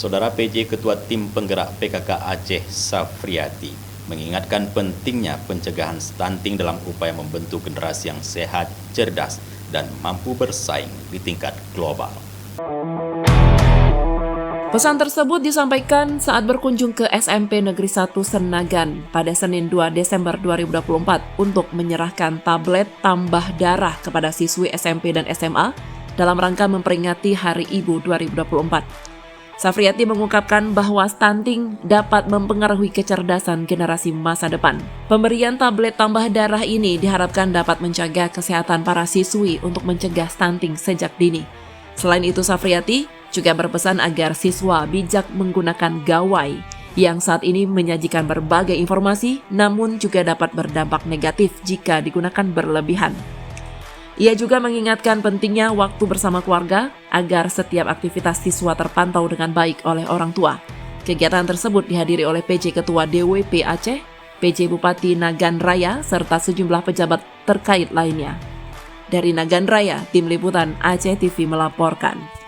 Saudara PJ Ketua Tim Penggerak PKK Aceh Safriati mengingatkan pentingnya pencegahan stunting dalam upaya membentuk generasi yang sehat, cerdas, dan mampu bersaing di tingkat global. Pesan tersebut disampaikan saat berkunjung ke SMP Negeri 1 Senagan pada Senin 2 Desember 2024 untuk menyerahkan tablet tambah darah kepada siswi SMP dan SMA dalam rangka memperingati Hari Ibu 2024. Safriati mengungkapkan bahwa stunting dapat mempengaruhi kecerdasan generasi masa depan. Pemberian tablet tambah darah ini diharapkan dapat menjaga kesehatan para siswi untuk mencegah stunting sejak dini. Selain itu, Safriati juga berpesan agar siswa bijak menggunakan gawai yang saat ini menyajikan berbagai informasi namun juga dapat berdampak negatif jika digunakan berlebihan. Ia juga mengingatkan pentingnya waktu bersama keluarga agar setiap aktivitas siswa terpantau dengan baik oleh orang tua. Kegiatan tersebut dihadiri oleh PJ Ketua DWP Aceh, PJ Bupati Nagan Raya, serta sejumlah pejabat terkait lainnya. Dari Nagan Raya, Tim Liputan Aceh TV melaporkan.